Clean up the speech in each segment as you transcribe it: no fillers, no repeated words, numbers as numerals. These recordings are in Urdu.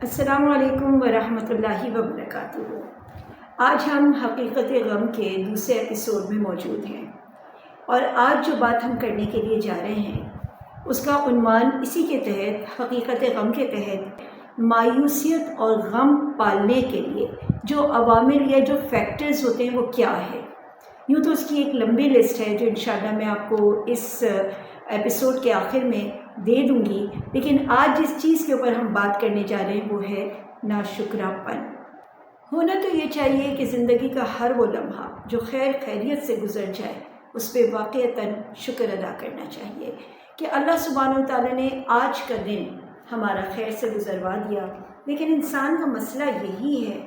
السلام علیکم ورحمۃ اللہ وبرکاتہ۔ آج ہم حقیقت غم کے دوسرے ایپیسوڈ میں موجود ہیں، اور آج جو بات ہم کرنے کے لیے جا رہے ہیں اس کا عنوان اسی کے تحت، حقیقت غم کے تحت، مایوسیت اور غم پالنے کے لیے جو عوامل یا جو فیکٹرز ہوتے ہیں وہ کیا ہے۔ یوں تو اس کی ایک لمبی لسٹ ہے جو انشاءاللہ میں آپ کو اس ایپیسوڈ کے آخر میں دے دوں گی، لیکن آج جس چیز کے اوپر ہم بات کرنے جا رہے ہیں وہ ہے ناشکرا پن۔ ہونا تو یہ چاہیے کہ زندگی کا ہر وہ لمحہ جو خیر خیریت سے گزر جائے اس پہ واقعتاً شکر ادا کرنا چاہیے کہ اللہ سبحانہ و تعالیٰ نے آج کا دن ہمارا خیر سے گزروا دیا۔ لیکن انسان کا مسئلہ یہی ہے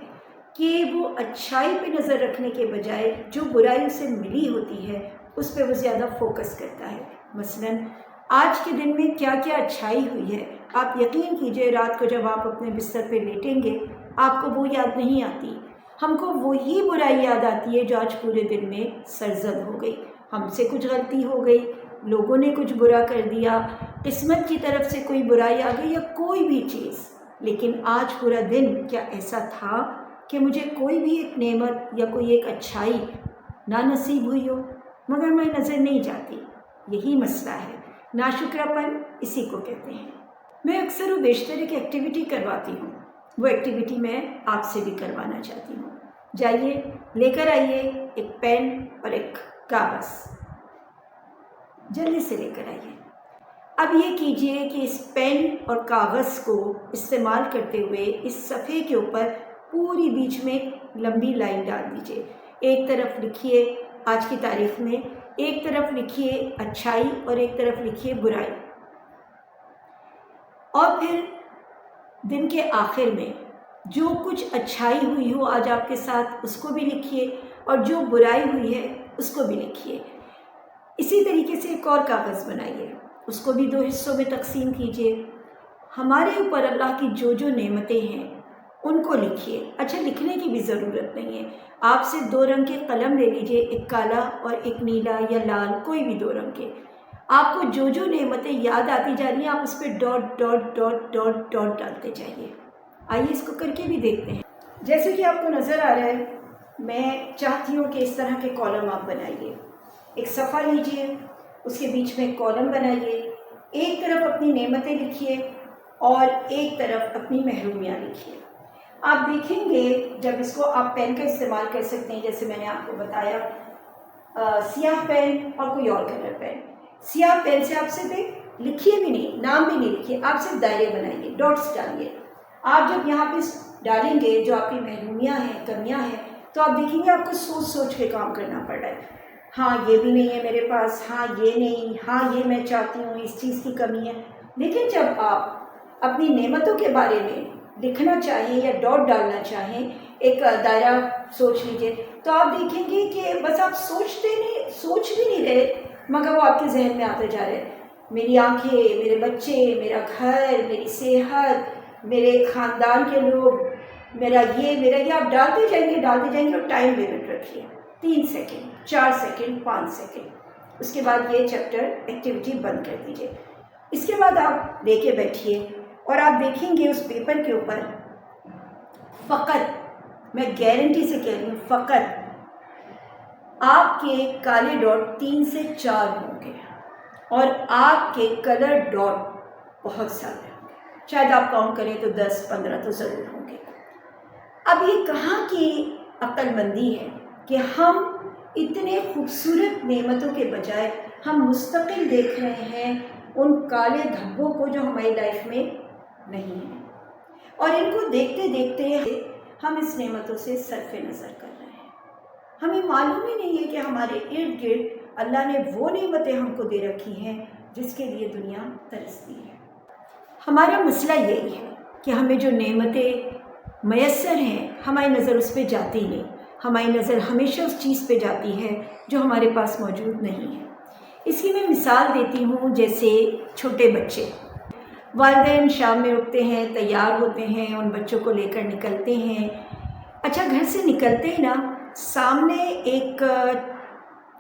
کہ وہ اچھائی پہ نظر رکھنے کے بجائے جو برائی اسے ملی ہوتی ہے اس پہ وہ زیادہ فوکس کرتا ہے۔ مثلاً آج کے دن میں کیا کیا اچھائی ہوئی ہے، آپ یقین کیجئے رات کو جب آپ اپنے بستر پہ لیٹیں گے آپ کو وہ یاد نہیں آتی، ہم کو وہی برائی یاد آتی ہے جو آج پورے دن میں سرزد ہو گئی۔ ہم سے کچھ غلطی ہو گئی، لوگوں نے کچھ برا کر دیا، قسمت کی طرف سے کوئی برائی آ گئی یا کوئی بھی چیز، لیکن آج پورا دن کیا ایسا تھا کہ مجھے کوئی بھی ایک نعمت یا کوئی ایک اچھائی نہ نصیب ہوئی ہو، مگر میں نظر نہیں جاتی۔ یہی مسئلہ ہے، ناشکرا پن اسی کو کہتے ہیں۔ میں اکثر و بیشتر ایک ایکٹیویٹی کرواتی ہوں، وہ ایکٹیویٹی میں آپ سے بھی کروانا چاہتی ہوں۔ جائیے لے کر آئیے ایک پین اور ایک کاغذ، جلدی سے لے کر آئیے۔ اب یہ کیجئے کہ اس پین اور کاغذ کو استعمال کرتے ہوئے اس صفحے کے اوپر پوری بیچ میں ایک لمبی لائن ڈال دیجئے۔ ایک طرف لکھیے آج کی تاریخ میں، ایک طرف لکھیے اچھائی اور ایک طرف لکھیے برائی، اور پھر دن کے آخر میں جو کچھ اچھائی ہوئی ہو آج آپ کے ساتھ اس کو بھی لکھیے، اور جو برائی ہوئی ہے اس کو بھی لکھیے۔ اسی طریقے سے ایک اور کاغذ بنائیے، اس کو بھی 2 حصوں میں تقسیم کیجیے۔ ہمارے اوپر اللہ کی جو جو نعمتیں ہیں ان کو لکھیے۔ اچھا، لکھنے کی بھی ضرورت نہیں ہے، آپ سے 2 رنگ کے قلم لے لیجئے، ایک کالا اور ایک نیلا یا لال، کوئی بھی 2 رنگ کے۔ آپ کو جو جو نعمتیں یاد آتی جا رہی ہیں آپ اس پہ dot dot dot dot dot ڈالتے جائیے۔ آئیے اس کو کر کے بھی دیکھتے ہیں۔ جیسے کہ آپ کو نظر آ رہا ہے، میں چاہتی ہوں کہ اس طرح کے کالم آپ بنائیے۔ ایک صفحہ لیجئے، اس کے بیچ میں ایک کالم بنائیے، ایک طرف اپنی نعمتیں لکھیے اور ایک طرف اپنی محرومیاں لکھیے۔ آپ دیکھیں گے جب اس کو آپ پین کا استعمال کر سکتے ہیں، جیسے میں نے آپ کو بتایا، سیاہ پین اور کوئی اور کلر پین۔ سیاہ پین سے آپ صرف لکھیے بھی نہیں، نام بھی نہیں لکھیے، آپ صرف دائرے بنائیے، ڈاٹس ڈالیے۔ آپ جب یہاں پہ ڈالیں گے جو آپ کی محرومیاں ہیں، کمیاں ہیں، تو آپ دیکھیں گے آپ کو سوچ سوچ کے کام کرنا پڑ رہا ہے۔ ہاں یہ بھی نہیں ہے میرے پاس، ہاں یہ نہیں، ہاں یہ میں چاہتی ہوں، اس چیز کی کمی ہے۔ لیکن جب آپ اپنی نعمتوں کے بارے میں لکھنا چاہیں یا ڈاٹ ڈالنا چاہیں، ایک دائرہ سوچ لیجئے، تو آپ دیکھیں گے کہ بس آپ سوچ بھی نہیں رہے مگر وہ آپ کے ذہن میں آتے جا رہے ہیں۔ میری آنکھیں، میرے بچے، میرا گھر، میری صحت، میرے خاندان کے لوگ، میرا یہ آپ ڈالتے جائیں گے اور ٹائم لمٹ رکھیے، 3 سیکنڈ، 4 سیکنڈ، 5 سیکنڈ۔ اس کے بعد یہ چیپٹر ایکٹیویٹی بند کر دیجئے۔ اس کے بعد آپ لے کے بیٹھیے اور آپ دیکھیں گے اس پیپر کے اوپر فقط، میں گارنٹی سے کہہ رہی ہوں، فقط آپ کے کالے ڈاٹ 3 سے 4 ہوں گے اور آپ کے کلر ڈاٹ بہت سارے ہوں گے، شاید آپ کاؤنٹ کریں تو 10-15 تو ضرور ہوں گے۔ اب یہ کہاں کی عقل مندی ہے کہ ہم اتنے خوبصورت نعمتوں کے بجائے ہم مستقل دیکھ رہے ہیں ان کالے دھبوں کو جو ہماری لائف میں نہیں ہیں، اور ان کو دیکھتے دیکھتے ہم اس نعمتوں سے صرف نظر کر رہے ہیں۔ ہمیں معلوم ہی نہیں ہے کہ ہمارے ارد گرد اللہ نے وہ نعمتیں ہم کو دے رکھی ہیں جس کے لیے دنیا ترستی ہے۔ ہمارا مسئلہ یہی ہے کہ ہمیں جو نعمتیں میسر ہیں ہماری نظر اس پہ جاتی نہیں، ہماری نظر ہمیشہ اس چیز پہ جاتی ہے جو ہمارے پاس موجود نہیں ہے۔ اس کی میں مثال دیتی ہوں، جیسے چھوٹے بچے، والدین شام میں اٹھتے ہیں، تیار ہوتے ہیں، ان بچوں کو لے کر نکلتے ہیں۔ اچھا، گھر سے نکلتے ہی نا سامنے ایک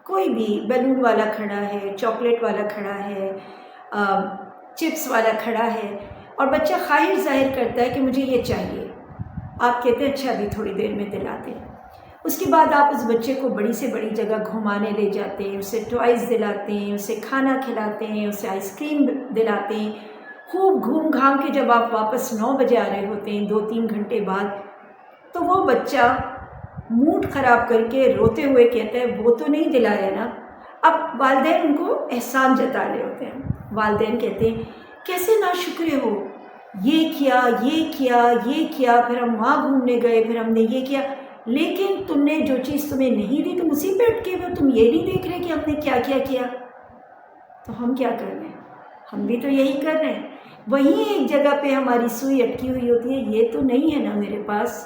کوئی بھی بیلون والا کھڑا ہے، چاکلیٹ والا کھڑا ہے، چپس والا کھڑا ہے، اور بچہ خواہش ظاہر کرتا ہے کہ مجھے یہ چاہیے، آپ کہتے ہیں اچھا ابھی تھوڑی دیر میں دلاتے ہیں۔ اس کے بعد آپ اس بچے کو بڑی سے بڑی جگہ گھمانے لے جاتے ہیں، اسے ٹوائز دلاتے ہیں، اسے کھانا کھلاتے ہیں، اسے آئس کریم دلاتے ہیں، خوب گھوم گھام کے جب آپ واپس 9 بجے آ رہے ہوتے ہیں 2-3 گھنٹے بعد، تو وہ بچہ موڈ خراب کر کے روتے ہوئے کہتا ہے وہ تو نہیں دلایا نا۔ اب والدین ان کو احسان جتا رہے ہوتے ہیں، والدین کہتے ہیں کیسے ناشکرے ہو، یہ کیا یہ کیا یہ کیا، پھر ہم وہاں گھومنے گئے، پھر ہم نے یہ کیا، لیکن تم نے جو چیز تمہیں نہیں دی تم اسی پہ اٹکے ہوئے، تم یہ نہیں دیکھ رہے کہ ہم نے کیا کیا کیا۔ تو ہم کیا کر رہے ہیں؟ ہم بھی تو یہی کر رہے ہیں، وہیں ایک جگہ پہ ہماری سوئی اٹکی ہوئی ہوتی ہے، یہ تو نہیں ہے نا میرے پاس،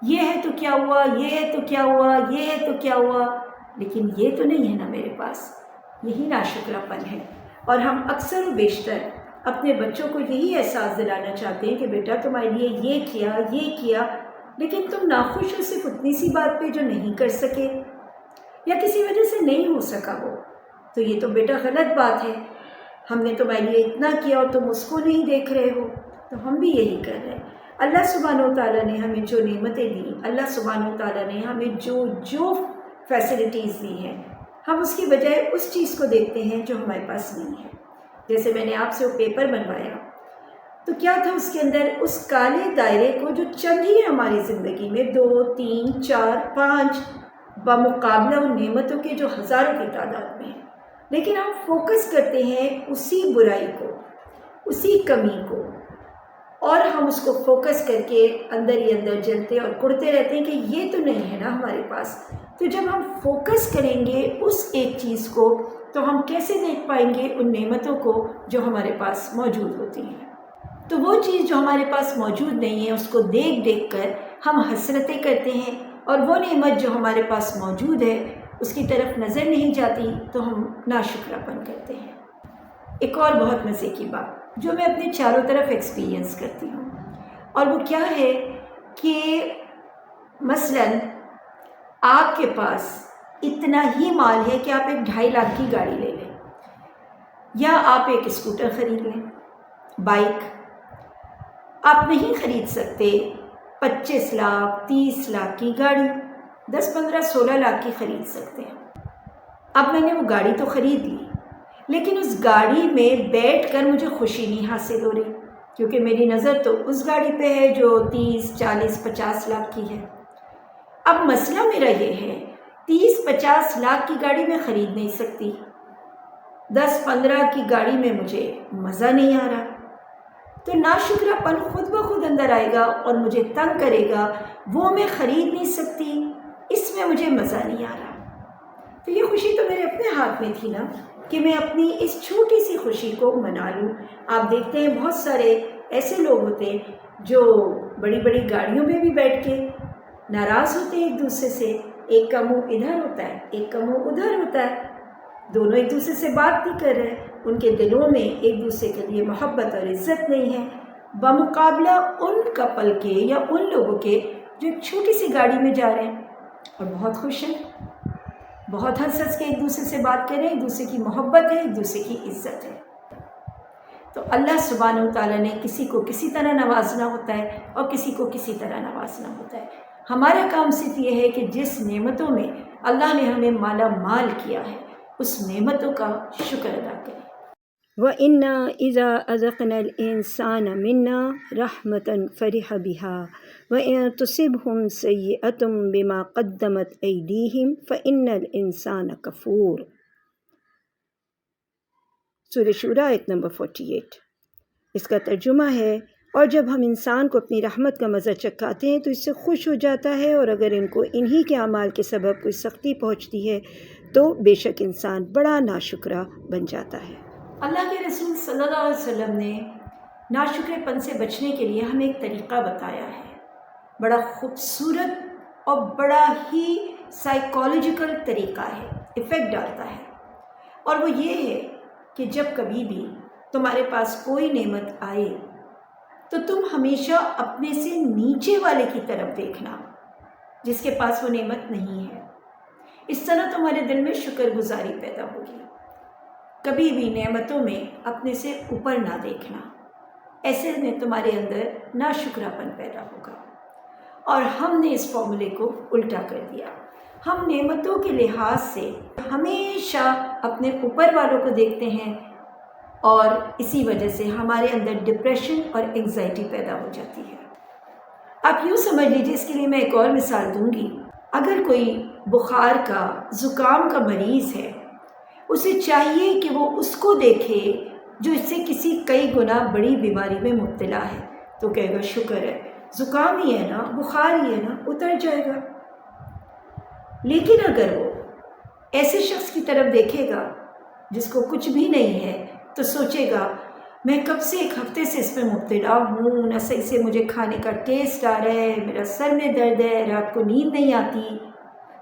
یہ ہے تو کیا ہوا، یہ ہے تو کیا ہوا، یہ ہے تو کیا ہوا، لیکن یہ تو نہیں ہے نا میرے پاس۔ یہی ناشکرا پن ہے، اور ہم اکثر و بیشتر اپنے بچوں کو یہی احساس دلانا چاہتے ہیں کہ بیٹا تمہارے لیے یہ کیا، لیکن تم ناخوش ہو صرف اتنی سی بات پہ جو نہیں کر سکے یا کسی وجہ سے نہیں ہو سکا ہو، تو یہ تو بیٹا غلط بات ہے، ہم نے تمہارے لیے اتنا کیا اور تم اس کو نہیں دیکھ رہے ہو۔ تو ہم بھی یہی کر رہے ہیں۔ اللہ سبحانہ و تعالیٰ نے ہمیں جو نعمتیں دیں، اللہ سبحانہ و تعالیٰ نے ہمیں جو فیسلٹیز دی ہیں، ہم اس کی بجائے اس چیز کو دیکھتے ہیں جو ہمارے پاس نہیں ہے۔ جیسے میں نے آپ سے وہ پیپر بنوایا تو کیا تھا اس کے اندر، اس کالے دائرے کو جو چند ہی ہماری زندگی میں 2 3 4 5 بمقابلہ ان نعمتوں کے جو ہزاروں کی تعداد میں ہیں، لیکن ہم فوکس کرتے ہیں اسی برائی کو، اسی کمی کو، اور ہم اس کو فوکس کر کے اندر ہی اندر جلتے اور کڑتے رہتے ہیں کہ یہ تو نہیں ہے نا ہمارے پاس۔ تو جب ہم فوکس کریں گے اس ایک چیز کو تو ہم کیسے دیکھ پائیں گے ان نعمتوں کو جو ہمارے پاس موجود ہوتی ہیں۔ تو وہ چیز جو ہمارے پاس موجود نہیں ہے اس کو دیکھ دیکھ کر ہم حسرتیں کرتے ہیں، اور وہ نعمت جو ہمارے پاس موجود ہے اس کی طرف نظر نہیں جاتی تو ہم ناشکراپن کرتے ہیں۔ ایک اور بہت مزے کی بات جو میں اپنے چاروں طرف ایکسپیرینس کرتی ہوں، اور وہ کیا ہے کہ مثلاً آپ کے پاس اتنا ہی مال ہے کہ آپ ایک 2.5 لاکھ کی گاڑی لے لیں، یا آپ ایک اسکوٹر خرید لیں، بائک۔ آپ نہیں خرید سکتے 25 لاکھ 30 لاکھ کی گاڑی، 10 15 16 لاکھ کی خرید سکتے ہیں۔ اب میں نے وہ گاڑی تو خرید لی، لیکن اس گاڑی میں بیٹھ کر مجھے خوشی نہیں حاصل ہو رہی، کیونکہ میری نظر تو اس گاڑی پہ ہے جو 30 40 50 لاکھ کی ہے۔ اب مسئلہ میرا یہ ہے 30 50 لاکھ کی گاڑی میں خرید نہیں سکتی، 10 15 کی گاڑی میں مجھے مزہ نہیں آ رہا، تو ناشکرا پن خود بخود اندر آئے گا اور مجھے تنگ کرے گا، وہ میں خرید نہیں سکتی، اس میں مجھے مزہ نہیں آ رہا۔ تو یہ خوشی تو میرے اپنے ہاتھ میں تھی نا کہ میں اپنی اس چھوٹی سی خوشی کو منا لوں۔ آپ دیکھتے ہیں بہت سارے ایسے لوگ ہوتے ہیں جو بڑی بڑی گاڑیوں میں بھی بیٹھ کے ناراض ہوتے ہیں ایک دوسرے سے، ایک کا منہ ادھر ہوتا ہے ایک کا منہ ادھر ہوتا ہے، دونوں ایک دوسرے سے بات نہیں کر رہے، ان کے دلوں میں ایک دوسرے کے لیے محبت اور عزت نہیں ہے، بمقابلہ ان کپل کے یا ان لوگوں کے جو ایک چھوٹی سی گاڑی میں جا رہے ہیں اور بہت خوش ہیں، بہت ہنس کے ایک دوسرے سے بات کر رہے ہیں، ایک دوسرے کی محبت ہے، ایک دوسرے کی عزت ہے۔ تو اللہ سبحانہ و تعالیٰ نے کسی کو کسی طرح نوازنا ہوتا ہے اور کسی کو کسی طرح نوازنا ہوتا ہے۔ ہمارا کام صرف یہ ہے کہ جس نعمتوں میں اللہ نے ہمیں مالا مال کیا ہے اس نعمتوں کا شکر ادا کریں۔ وَإِنَّا إِذَا أَذَقْنَا الْإِنسَانَ مِنَّا رَحْمَةً فَرِحَ بِهَا وَإِن تُصِبْهُمْ سَيِّئَةٌ بِمَا قَدَّمَتْ أَيْدِيهِمْ فَإِنَّ الْإِنسَانَ كَفُورٌ۔ سورہ شورى آیت نمبر 48۔ اس کا ترجمہ ہے، اور جب ہم انسان کو اپنی رحمت کا مزہ چکھاتے ہیں تو اس سے خوش ہو جاتا ہے، اور اگر ان کو انہی کے اعمال کے سبب کوئی سختی پہنچتی ہے تو بے شک انسان بڑا ناشکرا بن جاتا ہے۔ اللہ کے رسول صلی اللہ علیہ وسلم نے ناشکرے پن سے بچنے کے لیے ہمیں ایک طریقہ بتایا ہے، بڑا خوبصورت اور بڑا ہی سائیکالوجیکل طریقہ ہے، ایفیکٹ ڈالتا ہے، اور وہ یہ ہے کہ جب کبھی بھی تمہارے پاس کوئی نعمت آئے تو تم ہمیشہ اپنے سے نیچے والے کی طرف دیکھنا جس کے پاس وہ نعمت نہیں ہے، اس طرح تمہارے دل میں شکر گزاری پیدا ہوگی۔ کبھی بھی نعمتوں میں اپنے سے اوپر نہ دیکھنا، ایسے میں تمہارے اندر ناشکراپن پیدا ہوگا۔ اور ہم نے اس فارمولے کو الٹا کر دیا۔ ہم نعمتوں کے لحاظ سے ہمیشہ اپنے اوپر والوں کو دیکھتے ہیں، اور اسی وجہ سے ہمارے اندر ڈپریشن اور انگزائٹی پیدا ہو جاتی ہے۔ آپ یوں سمجھ لیجیے، اس کے لیے میں ایک اور مثال دوں گی۔ اگر کوئی بخار کا، زکام کا مریض ہے، اسے چاہیے کہ وہ اس کو دیکھے جو اس سے کسی کئی گنا بڑی بیماری میں مبتلا ہے، تو کہے گا شکر ہے، زکام ہی ہے نا، بخار ہی ہے نا، اتر جائے گا۔ لیکن اگر وہ ایسے شخص کی طرف دیکھے گا جس کو کچھ بھی نہیں ہے، تو سوچے گا میں کب سے 1 ہفتے سے اس میں مبتلا ہوں، نہ صحیح سے مجھے کھانے کا ٹیسٹ آ رہا ہے، میرا سر میں درد ہے، رات کو نیند نہیں آتی۔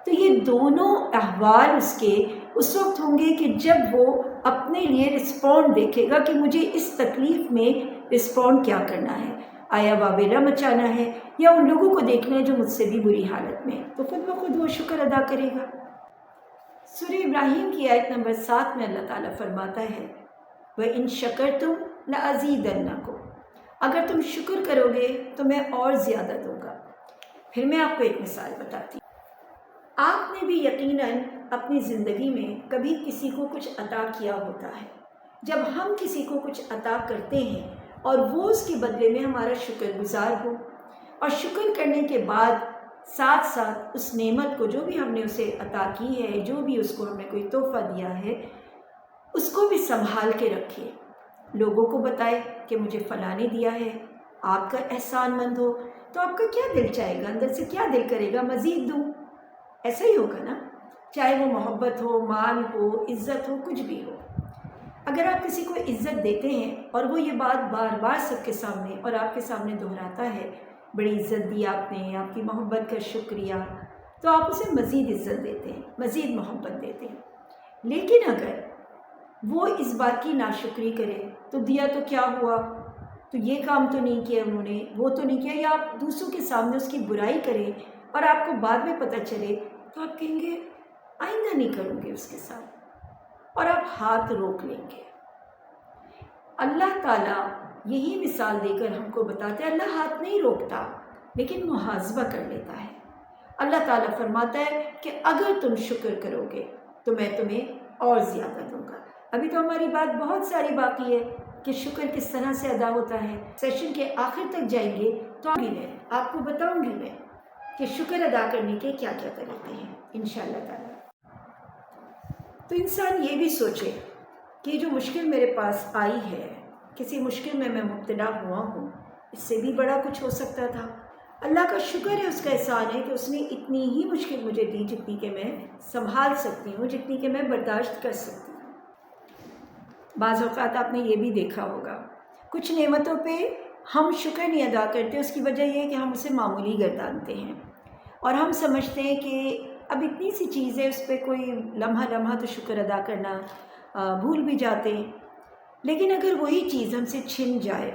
تو یہ دونوں احوال اس وقت ہوں گے کہ جب وہ اپنے لیے رسپونڈ دیکھے گا کہ مجھے اس تکلیف میں رسپونڈ کیا کرنا ہے، آیا واویلا مچانا ہے یا ان لوگوں کو دیکھنا ہے جو مجھ سے بھی بری حالت میں، تو خود بخود وہ شکر ادا کرے گا۔ سورہ ابراہیم کی آیت نمبر 7 میں اللہ تعالیٰ فرماتا ہے وَإِن شَكَرْتُمْ لَأَزِيدَنَّكُمْ، اگر تم شکر کرو گے تو میں اور زیادہ دوں گا۔ پھر میں آپ کو ایک مثال بتاتی ہوں۔ آپ نے بھی یقیناً اپنی زندگی میں کبھی کسی کو کچھ عطا کیا ہوتا ہے۔ جب ہم کسی کو کچھ عطا کرتے ہیں اور وہ اس کے بدلے میں ہمارا شکر گزار ہو، اور شکر کرنے کے بعد ساتھ ساتھ اس نعمت کو جو بھی ہم نے اسے عطا کی ہے، جو بھی اس کو ہم نے کوئی تحفہ دیا ہے، اس کو بھی سنبھال کے رکھے، لوگوں کو بتائے کہ مجھے فلاں نے دیا ہے، آپ کا احسان مند ہو، تو آپ کا کیا دل چاہے گا، اندر سے کیا دل کرے گا، مزید دوں۔ ایسا ہی ہوگا نا، چاہے وہ محبت ہو، مال ہو، عزت ہو، کچھ بھی ہو۔ اگر آپ کسی کو عزت دیتے ہیں اور وہ یہ بات بار بار سب کے سامنے اور آپ کے سامنے دہراتا ہے، بڑی عزت دی آپ نے، آپ کی محبت کا شکریہ، تو آپ اسے مزید عزت دیتے ہیں، مزید محبت دیتے ہیں۔ لیکن اگر وہ اس بات کی ناشکری کرے تو دیا تو کیا ہوا، تو یہ کام تو نہیں کیا انہوں نے، وہ تو نہیں کیا، یا آپ دوسروں کے سامنے اس کی برائی کریں اور آپ کو بعد میں پتہ چلے، تو آپ کہیں گے آئندہ نہیں کروں گے اس کے ساتھ، اور آپ ہاتھ روک لیں گے۔ اللہ تعالیٰ یہی مثال دے کر ہم کو بتاتے ہیں، اللہ ہاتھ نہیں روکتا لیکن محاسبہ کر لیتا ہے۔ اللہ تعالیٰ فرماتا ہے کہ اگر تم شکر کرو گے تو میں تمہیں اور زیادہ دوں گا۔ ابھی تو ہماری بات بہت ساری باقی ہے کہ شکر کس طرح سے ادا ہوتا ہے۔ سیشن کے آخر تک جائیں گے تو آپ کو بتاؤں گی میں کہ شکر ادا کرنے کے کیا کیا طریقے ہیں انشاءاللہ تعالیٰ۔ تو انسان یہ بھی سوچے کہ جو مشکل میرے پاس آئی ہے، کسی مشکل میں مبتلا ہوا ہوں، اس سے بھی بڑا کچھ ہو سکتا تھا۔ اللہ کا شکر ہے، اس کا احسان ہے کہ اس نے اتنی ہی مشکل مجھے دی جتنی کہ میں سنبھال سکتی ہوں، جتنی کہ میں برداشت کر سکتی ہوں۔ بعض اوقات آپ نے یہ بھی دیکھا ہوگا، کچھ نعمتوں پہ ہم شکر نہیں ادا کرتے، اس کی وجہ یہ ہے کہ ہم اسے معمولی گردانتے ہیں، اور ہم سمجھتے ہیں کہ اب اتنی سی چیز ہے، اس پہ کوئی لمحہ تو شکر ادا کرنا بھول بھی جاتے ہیں۔ لیکن اگر وہی چیز ہم سے چھن جائے،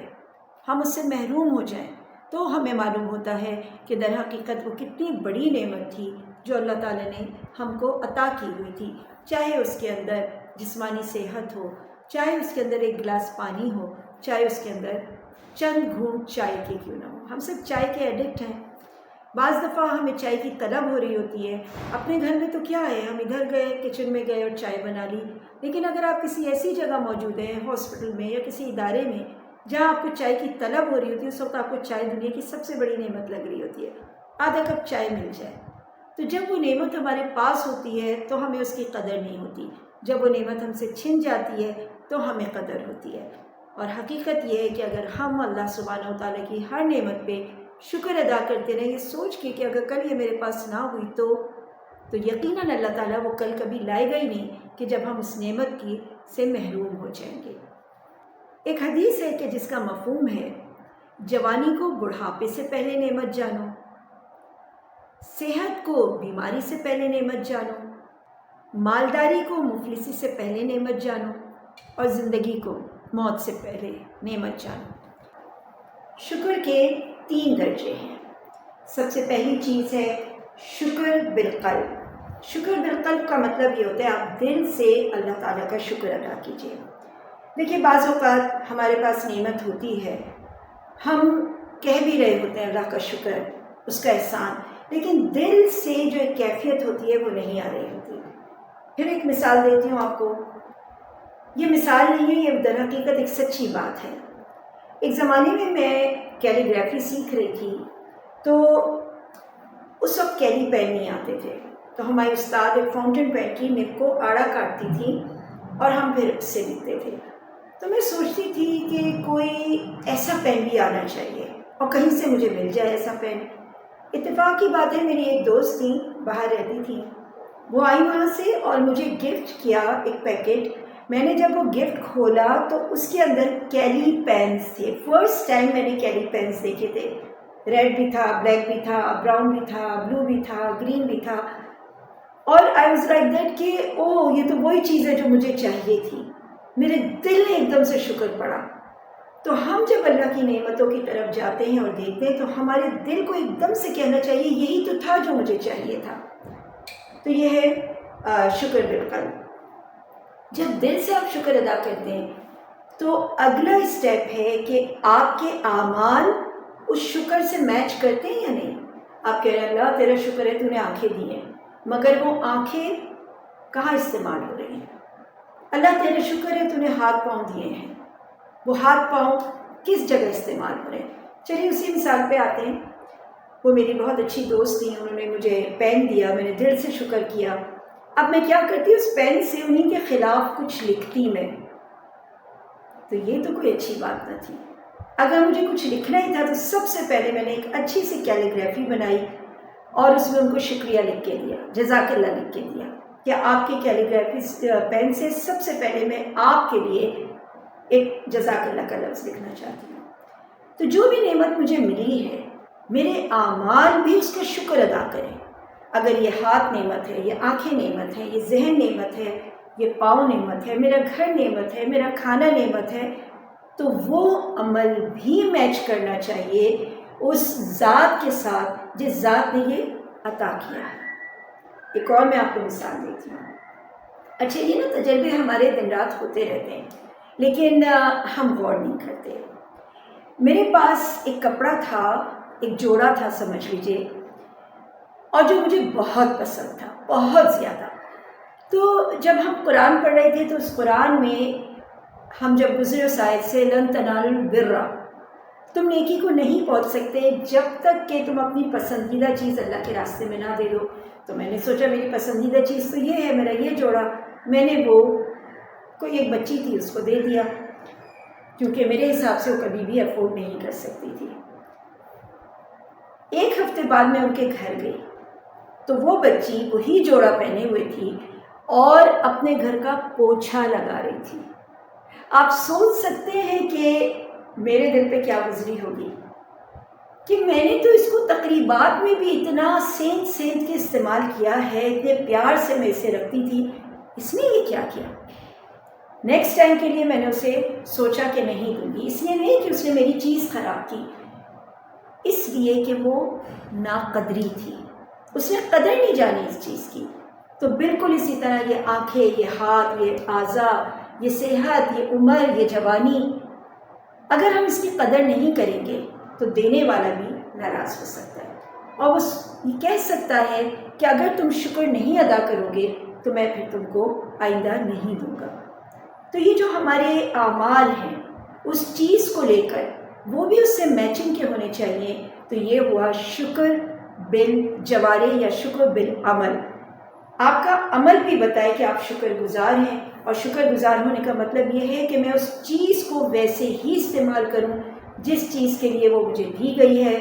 ہم اس سے محروم ہو جائیں، تو ہمیں معلوم ہوتا ہے کہ در حقیقت وہ کتنی بڑی نعمت تھی جو اللہ تعالیٰ نے ہم کو عطا کی ہوئی تھی، چاہے اس کے اندر جسمانی صحت ہو، چاہے اس کے اندر ایک گلاس پانی ہو، چاہے اس کے اندر چند گھونٹ چائے کے کیوں نہ ہو۔ ہم سب چائے کے ایڈکٹ ہیں۔ بعض دفعہ ہمیں چائے کی طلب ہو رہی ہوتی ہے، اپنے گھر میں تو کیا ہے، ہم ادھر گئے کچن میں گئے اور چائے بنا لی، لیکن اگر آپ کسی ایسی جگہ موجود ہیں، ہاسپٹل میں یا کسی ادارے میں جہاں آپ کو چائے کی طلب ہو رہی ہوتی ہے، اس وقت آپ کو چائے دنیا کی سب سے بڑی نعمت لگ رہی ہوتی ہے، آدھا کپ چائے مل جائے، تو جب وہ نعمت ہمارے پاس ہوتی ہے تو ہمیں اس کی قدر نہیں ہوتی، جب وہ نعمت ہم سے چھن جاتی ہے تو ہمیں قدر ہوتی ہے۔ اور حقیقت یہ ہے کہ اگر ہم اللہ سبحانہ و تعالیٰ کی ہر نعمت پہ شکر ادا کرتے رہیں، یہ سوچ کے کہ اگر کل یہ میرے پاس نہ ہوئی تو یقیناً اللہ تعالیٰ وہ کل کبھی لائے گا ہی نہیں کہ جب ہم اس نعمت کی سے محروم ہو جائیں گے۔ ایک حدیث ہے کہ جس کا مفہوم ہے، جوانی کو بڑھاپے سے پہلے نعمت جانو، صحت کو بیماری سے پہلے نعمت جانو، مالداری کو مفلسی سے پہلے نعمت جانو، اور زندگی کو موت سے پہلے نعمت جانو۔ شکر کے 3 درجے ہیں۔ سب سے پہلی چیز ہے شکر بالقلب۔ شکر بالقلب کا مطلب یہ ہوتا ہے آپ دل سے اللہ تعالیٰ کا شکر ادا کیجیے۔ دیکھیے بعض اوقات ہمارے پاس نعمت ہوتی ہے، ہم کہہ بھی رہے ہوتے ہیں اللہ کا شکر، اس کا احسان، لیکن دل سے جو ایک کیفیت ہوتی ہے وہ نہیں آ رہی ہوتی۔ پھر ایک مثال دیتی ہوں آپ کو، یہ مثال نہیں ہے، یہ در حقیقت ایک سچی بات ہے۔ ایک زمانے میں کیلی گرافی سیکھ رہی تھی، تو اس وقت کیلی پین نہیں آتے تھے، تو ہمارے استاد ایک فاؤنٹین پین کی نب کو آڑا کاٹتی تھی اور ہم پھر اس سے لکھتے تھے۔ تو میں سوچتی تھی کہ کوئی ایسا پین بھی آنا چاہیے اور کہیں سے مجھے مل جائے ایسا پین۔ اتفاق کی بات ہے، میری ایک دوست تھی، باہر رہتی تھی، وہ آئی وہاں سے اور مجھے گفٹ کیا ایک پیکٹ۔ میں نے جب وہ گفٹ کھولا تو اس کے اندر کیلی پینس تھے۔ فرسٹ ٹائم میں نے کیلی پینس دیکھے تھے، ریڈ بھی تھا، بلیک بھی تھا، براؤن بھی تھا، بلو بھی تھا، گرین بھی تھا، اور آئی واز لائک دیٹ کہ اوہ یہ تو وہی چیز ہے جو مجھے چاہیے تھی۔ میرے دل نے ایک دم سے شکر پڑا۔ تو ہم جب اللہ کی نعمتوں کی طرف جاتے ہیں اور دیکھتے ہیں تو ہمارے دل کو ایک دم سے کہنا چاہیے یہی تو تھا جو مجھے چاہیے تھا۔ تو یہ ہے شکر بالقلب۔ جب دل سے آپ شکر ادا کرتے ہیں تو اگلا اسٹیپ ہے کہ آپ کے اعمال اس شکر سے میچ کرتے ہیں یا نہیں۔ آپ کہہ رہے ہیں اللہ تیرا شکر ہے تو نے آنکھیں دی ہیں، مگر وہ آنکھیں کہاں استعمال ہو رہی ہیں؟ اللہ تیرا شکر ہے تو نے ہاتھ پاؤں دیے ہیں، وہ ہاتھ پاؤں کس جگہ استعمال ہو رہے ہیں؟ چلیے اسی مثال پہ آتے ہیں۔ وہ میری بہت اچھی دوست تھی، انہوں نے مجھے پین دیا، میں نے دل سے شکر کیا۔ اب میں کیا کرتی، اس پین سے انہیں کے خلاف کچھ لکھتی میں، تو یہ تو کوئی اچھی بات نہ تھی۔ اگر مجھے کچھ لکھنا ہی تھا تو سب سے پہلے میں نے ایک اچھی سی کیلی گرافی بنائی اور اس میں ان کو شکریہ لکھ کے دیا، جزاک اللہ لکھ کے دیا کہ آپ کی کیلی گرافی پین سے سب سے پہلے میں آپ کے لیے ایک جزاک اللہ کا لفظ لکھنا چاہتی ہوں۔ تو جو بھی نعمت مجھے ملی ہے، میرے اعمال بھی اس کا شکر ادا کریں۔ اگر یہ ہاتھ نعمت ہے، یہ آنکھیں نعمت ہے، یہ ذہن نعمت ہے، یہ پاؤں نعمت ہے، میرا گھر نعمت ہے، میرا کھانا نعمت ہے، تو وہ عمل بھی میچ کرنا چاہیے اس ذات کے ساتھ جس ذات نے یہ عطا کیا ہے۔ ایک اور میں آپ کو مثال دیتی ہوں۔ اچھا یہ نا تجربے ہمارے دن رات ہوتے رہتے ہیں لیکن ہم غور نہیں کرتے۔ میرے پاس ایک کپڑا تھا، ایک جوڑا تھا سمجھ لیجیے، اور جو مجھے بہت پسند تھا، بہت زیادہ۔ تو جب ہم قرآن پڑھ رہے تھے تو اس قرآن میں ہم جب گزرے اس آیت سے لن تنالوا البر، تم نیکی کو نہیں پہنچ سکتے جب تک کہ تم اپنی پسندیدہ چیز اللہ کے راستے میں نہ دے دو۔ تو میں نے سوچا میری پسندیدہ چیز تو یہ ہے، میرا یہ جوڑا، میں نے وہ کوئی ایک بچی تھی اس کو دے دیا، کیونکہ میرے حساب سے وہ کبھی بھی افورڈ نہیں کر سکتی تھی۔ ایک ہفتے بعد میں ان کے گھر گئی تو وہ بچی وہی جوڑا پہنے ہوئے تھی اور اپنے گھر کا پوچھا لگا رہی تھی۔ آپ سوچ سکتے ہیں کہ میرے دل پہ کیا گزری ہوگی کہ میں نے تو اس کو تقریبات میں بھی اتنا سینچ کے استعمال کیا ہے، اتنے پیار سے میں اسے رکھتی تھی، اس نے یہ کیا کیا۔ نیکسٹ ٹائم کے لیے میں نے اسے سوچا کہ نہیں دوں گی، اس لیے نہیں کہ اس نے میری چیز خراب کی، اس لیے کہ وہ ناقدری تھی، اس نے قدر نہیں جانی اس چیز کی۔ تو بالکل اسی طرح یہ آنکھیں، یہ ہاتھ، یہ اعضاء، یہ صحت، یہ عمر، یہ جوانی، اگر ہم اس کی قدر نہیں کریں گے تو دینے والا بھی ناراض ہو سکتا ہے اور وہ یہ کہہ سکتا ہے کہ اگر تم شکر نہیں ادا کرو گے تو میں پھر تم کو آئندہ نہیں دوں گا۔ تو یہ جو ہمارے اعمال ہیں اس چیز کو لے کر وہ بھی اس سے میچنگ کے ہونے چاہیے۔ تو یہ ہوا شکر بالجوارح یا شکر بالعمل۔ آپ کا عمل بھی بتائے کہ آپ شکر گزار ہیں، اور شکر گزار ہونے کا مطلب یہ ہے کہ میں اس چیز کو ویسے ہی استعمال کروں جس چیز کے لیے وہ مجھے دی گئی ہے،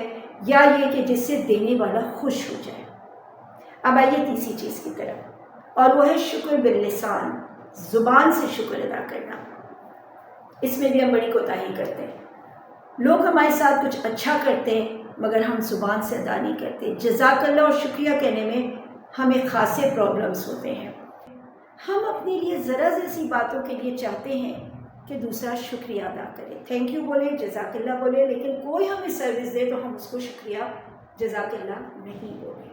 یا یہ کہ جس سے دینے والا خوش ہو جائے۔ اب آئیے تیسری چیز کی طرف، اور وہ ہے شکر باللسان، زبان سے شکر ادا کرنا۔ اس میں بھی ہم بڑی کوتاہی کرتے ہیں۔ لوگ ہمارے ساتھ کچھ اچھا کرتے ہیں مگر ہم زبان سے ادا نہیں کرتے۔ جزاک اللہ اور شکریہ کہنے میں ہمیں خاصے پرابلمس ہوتے ہیں۔ ہم اپنے لیے ذرا سی باتوں کے لیے چاہتے ہیں کہ دوسرا شکریہ ادا کرے، تھینک یو بولے، جزاک اللہ بولے، لیکن کوئی ہمیں سروس دے تو ہم اس کو شکریہ جزاک اللہ نہیں بولے۔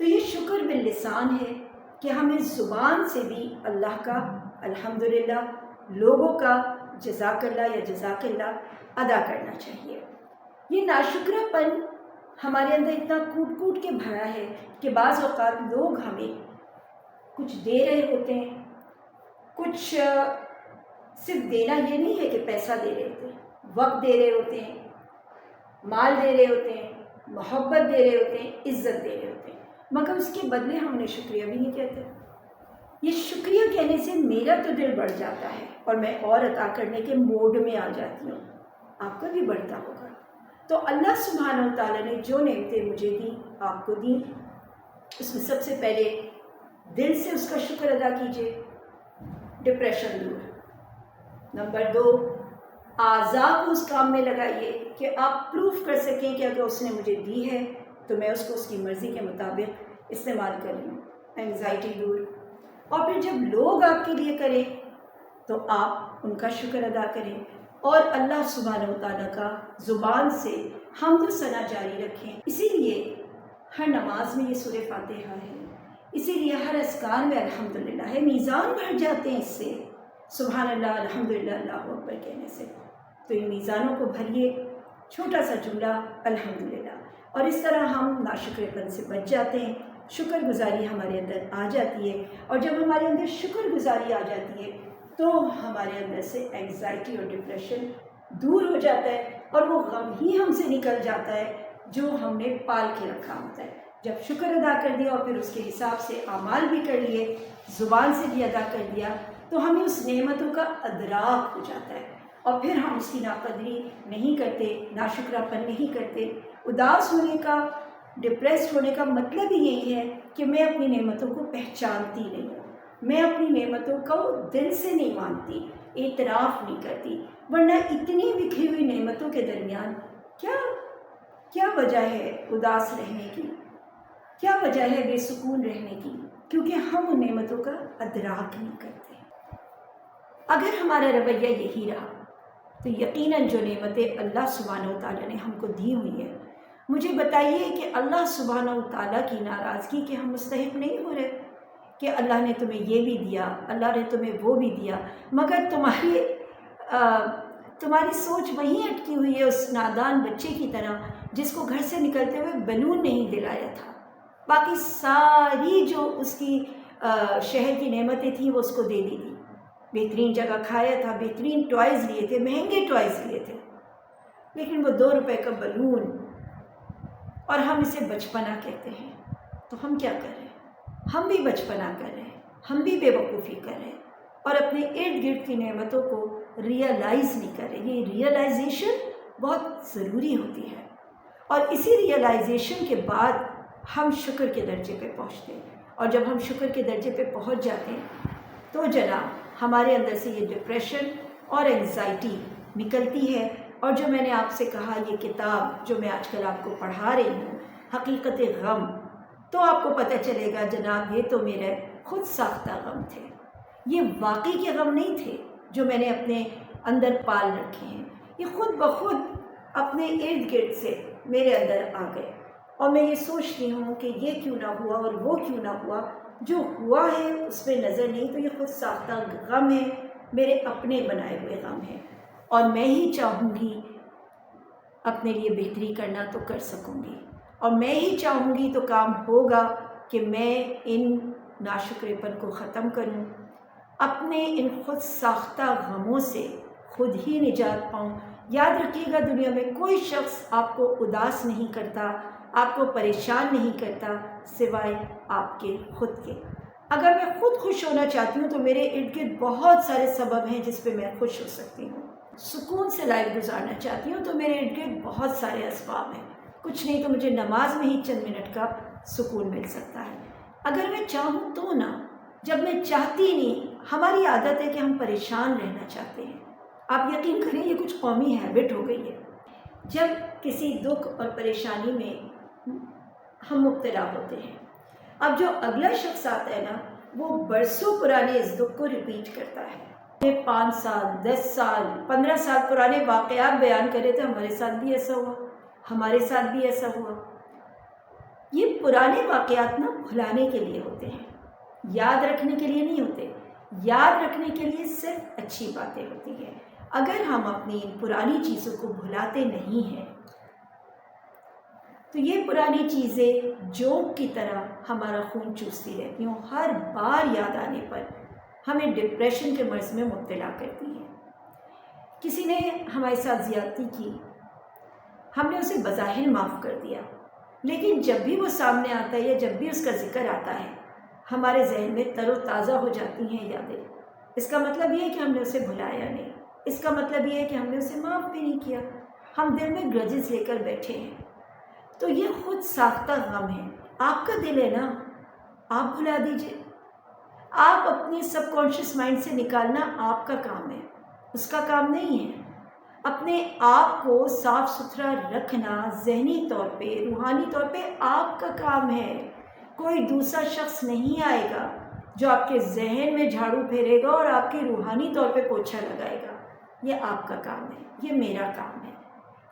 تو یہ شکر باللسان ہے کہ ہمیں زبان سے بھی اللہ کا الحمدللہ، لوگوں کا جزاک اللہ یا جزاک اللہ ادا کرنا چاہیے۔ یہ ناشکرہ پن ہمارے اندر اتنا کوٹ کوٹ کے بھرا ہے کہ بعض اوقات لوگ ہمیں کچھ دے رہے ہوتے ہیں، کچھ صرف دینا یہ نہیں ہے کہ پیسہ دے رہے ہوتے ہیں، وقت دے رہے ہوتے ہیں، مال دے رہے ہوتے ہیں، محبت دے رہے ہوتے ہیں، عزت دے رہے ہوتے ہیں، مگر اس کے بدلے ہم نے شکریہ بھی نہیں کہتے۔ یہ شکریہ کہنے سے میرا تو دل بڑھ جاتا ہے اور میں اور عطا کرنے کے موڈ میں آ جاتی ہوں، آپ کا بھی بڑھتا ہوگا۔ تو اللہ سبحانہ و تعالیٰ نے جو نعمتیں مجھے دیں، آپ کو دیں، اس میں سب سے پہلے دل سے اس کا شکر ادا کیجیے، ڈپریشن دور۔ نمبر 2، اعضاء کو اس کام میں لگائیے کہ آپ پروف کر سکیں کہ اگر اس نے مجھے دی ہے تو میں اس کو اس کی مرضی کے مطابق استعمال کر لوں، اینگزائٹی دور۔ اور پھر جب لوگ آپ کے لیے کریں تو آپ ان کا شکر ادا کریں اور اللہ سبحانہ و تعالیٰ کا زبان سے حمد و ثنا جاری رکھیں۔ اسی لیے ہر نماز میں یہ سورہ فاتحہ ہے، اسی لیے ہر اذکار میں الحمدللہ ہے، میزان بڑھ جاتے ہیں اس سے، سبحان اللہ الحمدللہ اللہ اکبر کہنے سے۔ تو ان میزانوں کو بھریے، چھوٹا سا جملہ الحمدللہ، اور اس طرح ہم ناشکر پن سے بچ جاتے ہیں، شکر گزاری ہمارے اندر آ جاتی ہے، اور جب ہمارے اندر شکر گزاری آ جاتی ہے تو ہمارے اندر سے اینگزائٹی اور ڈپریشن دور ہو جاتا ہے، اور وہ غم ہی ہم سے نکل جاتا ہے جو ہم نے پال کے رکھا ہوتا ہے۔ جب شکر ادا کر دیا اور پھر اس کے حساب سے اعمال بھی کر لیے، زبان سے بھی ادا کر دیا، تو ہمیں اس نعمتوں کا ادراک ہو جاتا ہے، اور پھر ہم اس کی ناقدری نہیں کرتے، ناشکرہ پن نہیں کرتے۔ اداس ہونے کا، ڈپریسڈ ہونے کا مطلب ہی یہی ہے کہ میں اپنی نعمتوں کو پہچانتی نہیں ہوں، میں اپنی نعمتوں کو دل سے نہیں مانتی، اعتراف نہیں کرتی۔ ورنہ اتنی بکھری ہوئی نعمتوں کے درمیان کیا وجہ ہے اداس رہنے کی، کیا وجہ ہے بے سکون رہنے کی؟ کیونکہ ہم ان نعمتوں کا ادراک نہیں کرتے۔ اگر ہمارا رویہ یہی رہا تو یقیناً جو نعمتیں اللہ سبحانہ و تعالیٰ نے ہم کو دی ہوئی ہے، مجھے بتائیے کہ اللہ سبحانہ و تعالیٰ کی ناراضگی کے ہم مستحق نہیں ہو رہے کہ اللہ نے تمہیں یہ بھی دیا، اللہ نے تمہیں وہ بھی دیا، مگر تمہاری سوچ وہیں اٹکی ہوئی ہے اس نادان بچے کی طرح جس کو گھر سے نکلتے ہوئے بیلون نہیں دلایا تھا، باقی ساری جو اس کی شہر کی نعمتیں تھیں وہ اس کو دے دی تھی، بہترین جگہ کھایا تھا، بہترین ٹوائز لیے تھے، مہنگے ٹوائز لیے تھے، لیکن وہ 2 روپے کا بیلون، اور ہم اسے بچپنا کہتے ہیں۔ تو ہم کیا کر رہے ہیں؟ ہم بھی بچپنا کر رہے ہیں، ہم بھی بے وقوفی کر رہے ہیں، اور اپنے ارد گرد کی نعمتوں کو ریئلائز نہیں کر رہے۔ یہ ریئلائزیشن بہت ضروری ہوتی ہے، اور اسی ریئلائزیشن کے بعد ہم شکر کے درجے پہ پہنچتے ہیں، اور جب ہم شکر کے درجے پہ پہنچ جاتے ہیں تو جناب ہمارے اندر سے یہ ڈپریشن اور اینگزائٹی نکلتی ہے۔ اور جو میں نے آپ سے کہا، یہ کتاب جو میں آج کل آپ کو پڑھا رہی ہوں، حقیقت غم، تو آپ کو پتہ چلے گا جناب یہ تو میرے خود ساختہ غم تھے، یہ واقعی کے غم نہیں تھے جو میں نے اپنے اندر پال رکھے ہیں، یہ خود بخود اپنے ارد گرد سے میرے اندر آ گئے، اور میں یہ سوچتی ہوں کہ یہ کیوں نہ ہوا اور وہ کیوں نہ ہوا، جو ہوا ہے اس میں نظر نہیں، تو یہ خود ساختہ غم ہے، میرے اپنے بنائے ہوئے غم ہیں، اور میں ہی چاہوں گی اپنے لیے بہتری کرنا تو کر سکوں گی، اور میں ہی چاہوں گی تو کام ہوگا کہ میں ان ناشکر پن کو ختم کروں، اپنے ان خود ساختہ غموں سے خود ہی نجات پاؤں۔ یاد رکھیے گا، دنیا میں کوئی شخص آپ کو اداس نہیں کرتا، آپ کو پریشان نہیں کرتا سوائے آپ کے خود کے۔ اگر میں خود خوش ہونا چاہتی ہوں تو میرے ارد گرد بہت سارے سبب ہیں جس پہ میں خوش ہو سکتی ہوں۔ سکون سے لائف گزارنا چاہتی ہوں تو میرے ارد گرد بہت سارے اسباب ہیں، کچھ نہیں تو مجھے نماز میں ہی چند منٹ کا سکون مل سکتا ہے۔ اگر میں چاہوں تو نا، جب میں چاہتی نہیں، ہماری عادت ہے کہ ہم پریشان رہنا چاہتے ہیں۔ آپ یقین کریں یہ کچھ قومی ہیبٹ ہو گئی ہے، جب کسی دکھ اور پریشانی میں ہم مبتلا ہوتے ہیں، اب جو اگلا شخص آتا ہے نا وہ برسوں پرانے اس دکھ کو ریپیٹ کرتا ہے، 5 سال 10 سال 15 سال پرانے واقعات بیان کرے تھے، ہمارے ساتھ بھی ایسا ہوا، ہمارے ساتھ بھی ایسا ہوا۔ یہ پرانے واقعات نا بھلانے کے لیے ہوتے ہیں، یاد رکھنے کے لیے نہیں ہوتے۔ یاد رکھنے کے لیے صرف اچھی باتیں ہوتی ہیں۔ اگر ہم اپنی ان پرانی چیزوں کو بھلاتے نہیں ہیں تو یہ پرانی چیزیں جوک کی طرح ہمارا خون چوستی رہتی ہیں، ہر بار یاد آنے پر ہمیں ڈپریشن کے مرض میں مبتلا کرتی ہیں۔ کسی نے ہمارے ساتھ زیادتی کی، ہم نے اسے بظاہر معاف کر دیا، لیکن جب بھی وہ سامنے آتا ہے یا جب بھی اس کا ذکر آتا ہے ہمارے ذہن میں تر و تازہ ہو جاتی ہیں یادیں۔ اس کا مطلب یہ ہے کہ ہم نے اسے بھلایا نہیں، اس کا مطلب یہ ہے کہ ہم نے اسے معاف بھی نہیں کیا، ہم دل میں گرجز لے کر بیٹھے ہیں۔ تو یہ خود ساختہ غم ہے، آپ کا دل ہے نا، آپ بھلا دیجئے۔ آپ اپنی سب کانشیس مائنڈ سے نکالنا آپ کا کام ہے، اس کا کام نہیں ہے۔ اپنے آپ کو صاف ستھرا رکھنا ذہنی طور پہ، روحانی طور پہ آپ کا کام ہے۔ کوئی دوسرا شخص نہیں آئے گا جو آپ کے ذہن میں جھاڑو پھیرے گا اور آپ کے روحانی طور پہ پوچھا لگائے گا۔ یہ آپ کا کام ہے، یہ میرا کام ہے۔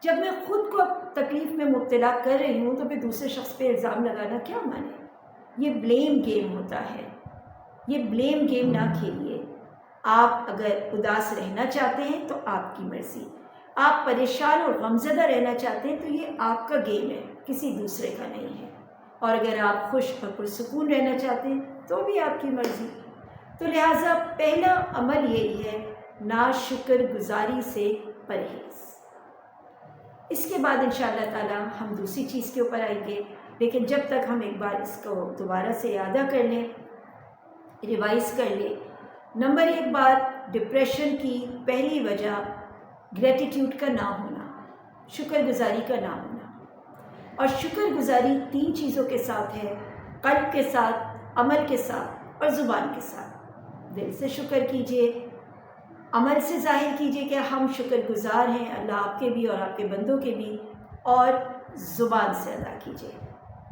جب میں خود کو تکلیف میں مبتلا کر رہی ہوں تو پھر دوسرے شخص پہ الزام لگانا کیا مانے؟ یہ بلیم گیم ہوتا ہے، یہ بلیم گیم نہ کھیلیے۔ آپ اگر اداس رہنا چاہتے ہیں تو آپ کی مرضی، آپ پریشان اور غمزدہ رہنا چاہتے ہیں تو یہ آپ کا گیم ہے، کسی دوسرے کا نہیں ہے۔ اور اگر آپ خوش اور پرسکون رہنا چاہتے ہیں تو بھی آپ کی مرضی۔ تو لہٰذا پہلا عمل یہی ہے، ناشکر گزاری سے پرہیز۔ اس کے بعد انشاءاللہ تعالی ہم دوسری چیز کے اوپر آئیں گے، لیکن جب تک ہم ایک بار اس کو دوبارہ سے اعادہ کر لیں، ریوائز کر لیں۔ نمبر 1 بات، ڈپریشن کی پہلی وجہ گریٹیٹیوڈ کا نہ ہونا، شکر گزاری کا نہ ہونا۔ اور شکر گزاری 3 چیزوں کے ساتھ ہے، قلب کے ساتھ، عمل کے ساتھ اور زبان کے ساتھ۔ دل سے شکر کیجئے، عمل سے ظاہر کیجئے کہ ہم شکر گزار ہیں اللہ آپ کے بھی اور آپ کے بندوں کے بھی، اور زبان سے ادا کیجئے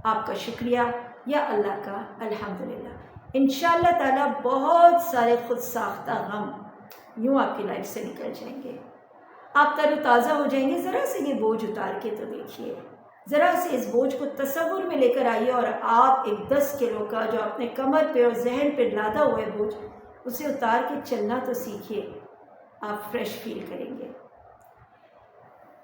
آپ کا شکریہ یا اللہ کا الحمدللہ۔ انشاءاللہ تعالیٰ بہت سارے خود ساختہ غم یوں آپ کی لائف سے نکل جائیں گے، آپ تر و تازہ ہو جائیں گے۔ ذرا سے یہ بوجھ اتار کے تو دیکھیے، ذرا سے اس بوجھ کو تصور میں لے کر آئیے اور آپ ایک 10 کلو کا جو اپنے کمر پہ اور ذہن پہ لادا ہوا ہے بوجھ، اسے اتار کے چلنا تو سیکھیے، آپ فریش فیل کریں گے۔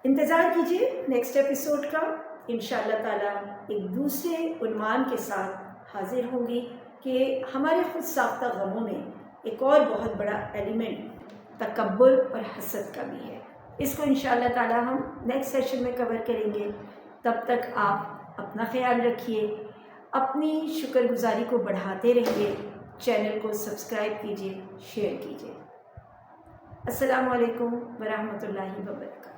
انتظار کیجیے نیکسٹ ایپیسوڈ کا، انشاءاللہ تعالیٰ ایک دوسرے عنوان کے ساتھ حاضر ہوں گی کہ ہمارے خود ساختہ غموں میں ایک اور بہت بڑا ایلیمنٹ تکبر اور حسد کا بھی ہے۔ اس کو انشاءاللہ تعالیٰ ہم نیکسٹ سیشن میں کور کریں گے۔ تب تک آپ اپنا خیال رکھیے، اپنی شکر گزاری کو بڑھاتے رہیے، چینل کو سبسکرائب کیجیے، شیئر کیجیے۔ السلام علیکم ورحمۃ اللہ وبرکاتہ۔